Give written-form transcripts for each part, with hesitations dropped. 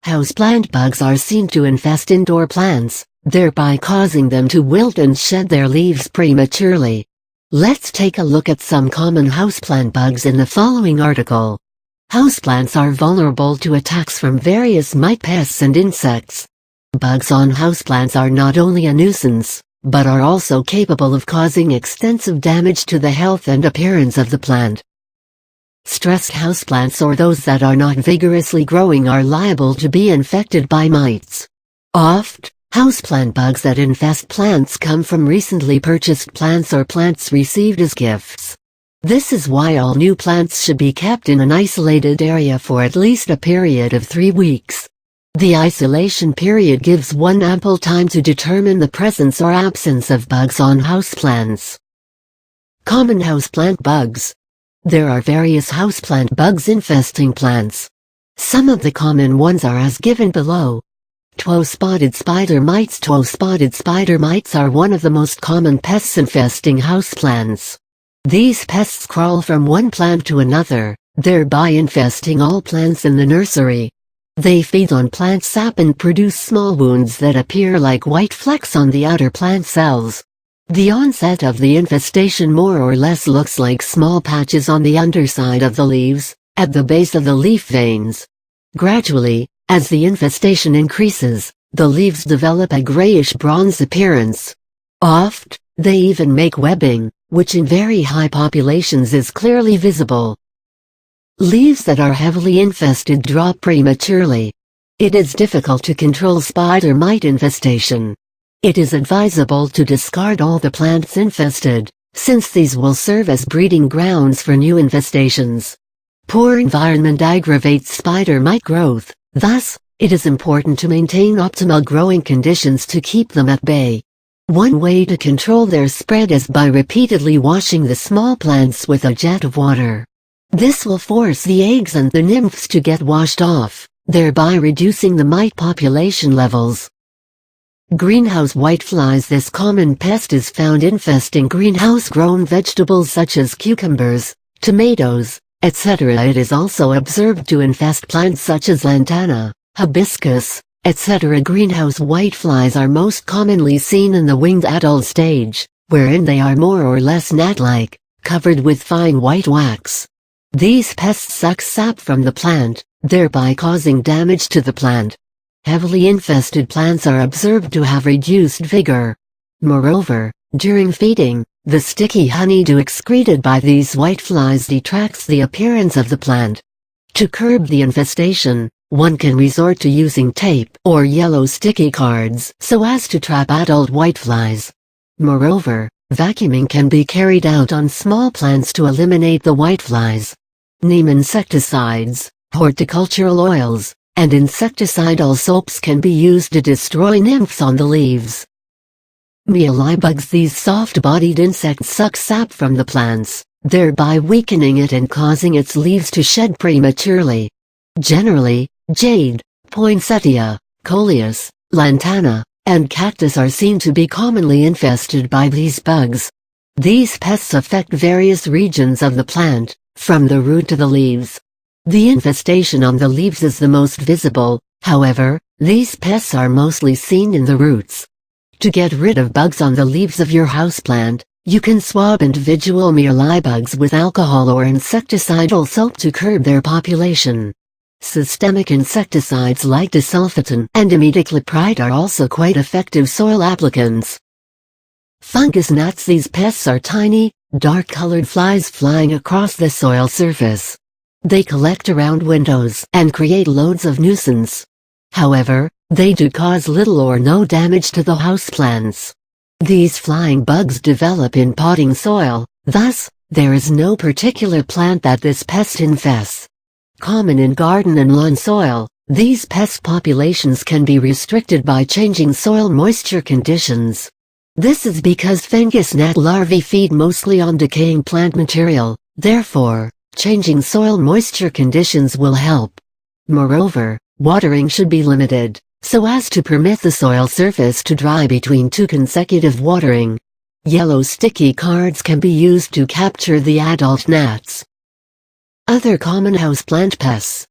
Houseplant bugs are seen to infest indoor plants, thereby causing them to wilt and shed their leaves prematurely. Let's take a look at some common houseplant bugs in the following article. Houseplants are vulnerable to attacks from various mite pests and insects. Bugs on houseplants are not only a nuisance, but are also capable of causing extensive damage to the health and appearance of the plant. Stressed houseplants, or those that are not vigorously growing, are liable to be infected by mites. Oft, houseplant bugs that infest plants come from recently purchased plants or plants received as gifts. This is why all new plants should be kept in an isolated area for at least a period of 3 weeks. The isolation period gives one ample time to determine the presence or absence of bugs on houseplants. Common houseplant bugs. There are various houseplant bugs infesting plants. Some of the common ones are as given below. Tow-spotted spider mites. Tow-spotted spider mites are one of the most common pests infesting houseplants. These pests crawl from one plant to another, thereby infesting all plants in the nursery. They feed on plant sap and produce small wounds that appear like white flecks on the outer plant cells. The onset of the infestation more or less looks like small patches on the underside of the leaves, at the base of the leaf veins. Gradually, as the infestation increases, the leaves develop a grayish-bronze appearance. Oft, they even make webbing, which in very high populations is clearly visible. Leaves that are heavily infested drop prematurely. It is difficult to control spider mite infestation. It is advisable to discard all the plants infested, since these will serve as breeding grounds for new infestations. Poor environment aggravates spider mite growth, thus, it is important to maintain optimal growing conditions to keep them at bay. One way to control their spread is by repeatedly washing the small plants with a jet of water. This will force the eggs and the nymphs to get washed off, thereby reducing the mite population levels. Greenhouse whiteflies. This common pest is found infesting greenhouse-grown vegetables such as cucumbers, tomatoes, etc. It is also observed to infest plants such as lantana, hibiscus, etc. Greenhouse whiteflies are most commonly seen in the winged adult stage, wherein they are more or less gnat-like, covered with fine white wax. These pests suck sap from the plant, thereby causing damage to the plant. Heavily infested plants are observed to have reduced vigor. Moreover, during feeding, the sticky honeydew excreted by these whiteflies detracts the appearance of the plant. To curb the infestation, one can resort to using tape or yellow sticky cards so as to trap adult whiteflies. Moreover, vacuuming can be carried out on small plants to eliminate the whiteflies. Neem insecticides, horticultural oils, and insecticidal soaps can be used to destroy nymphs on the leaves. Mealybugs. These soft-bodied insects suck sap from the plants, thereby weakening it and causing its leaves to shed prematurely. Generally, jade, poinsettia, coleus, lantana, and cactus are seen to be commonly infested by these bugs. These pests affect various regions of the plant, from the root to the leaves. The infestation on the leaves is the most visible, however, these pests are mostly seen in the roots. To get rid of bugs on the leaves of your houseplant, you can swab individual mealybugs with alcohol or insecticidal soap to curb their population. Systemic insecticides like disulfiton and imidacloprid are also quite effective soil applicants. Fungus gnats. These pests are tiny, dark-colored flies flying across the soil surface. They collect around windows and create loads of nuisance. However, they do cause little or no damage to the houseplants. These flying bugs develop in potting soil, thus, there is no particular plant that this pest infests. Common in garden and lawn soil, these pest populations can be restricted by changing soil moisture conditions. This is because fungus gnat larvae feed mostly on decaying plant material, therefore, changing soil moisture conditions will help. Moreover, watering should be limited, so as to permit the soil surface to dry between 2 consecutive watering. Yellow sticky cards can be used to capture the adult gnats. Other common houseplant pests.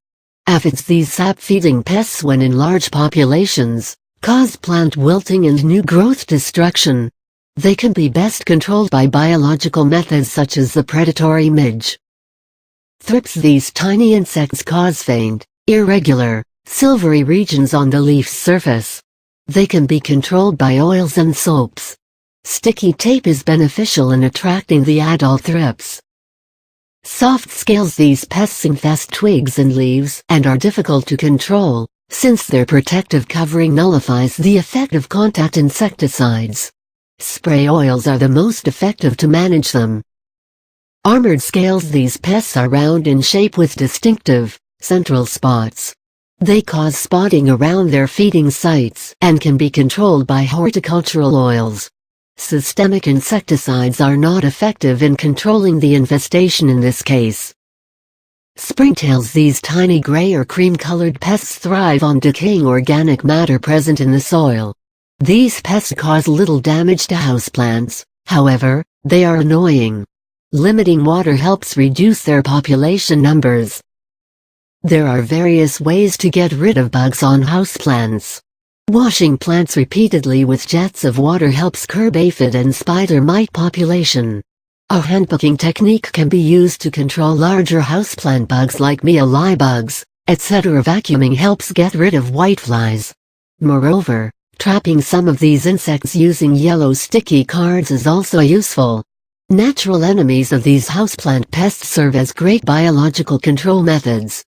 Aphids, these sap-feeding pests when in large populations, cause plant wilting and new growth destruction. They can be best controlled by biological methods such as the predatory midge. Thrips, these tiny insects cause faint, irregular, silvery regions on the leaf's surface. They can be controlled by oils and soaps. Sticky tape is beneficial in attracting the adult thrips. Soft scales, these pests infest twigs and leaves and are difficult to control, since their protective covering nullifies the effect of contact insecticides. Spray oils are the most effective to manage them. Armored scales, these pests are round in shape with distinctive, central spots. They cause spotting around their feeding sites and can be controlled by horticultural oils. Systemic insecticides are not effective in controlling the infestation in this case. Springtails, these tiny gray or cream-colored pests thrive on decaying organic matter present in the soil. These pests cause little damage to houseplants, however, they are annoying. Limiting water helps reduce their population numbers. There are various ways to get rid of bugs on houseplants. Washing plants repeatedly with jets of water helps curb aphid and spider mite population. A handpicking technique can be used to control larger houseplant bugs like mealybugs, etc. Vacuuming helps get rid of whiteflies. Moreover, trapping some of these insects using yellow sticky cards is also useful. Natural enemies of these houseplant pests serve as great biological control methods.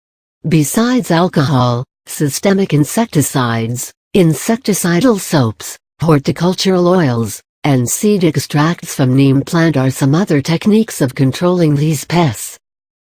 Besides alcohol, systemic insecticides, insecticidal soaps, horticultural oils, and seed extracts from neem plant are some other techniques of controlling these pests.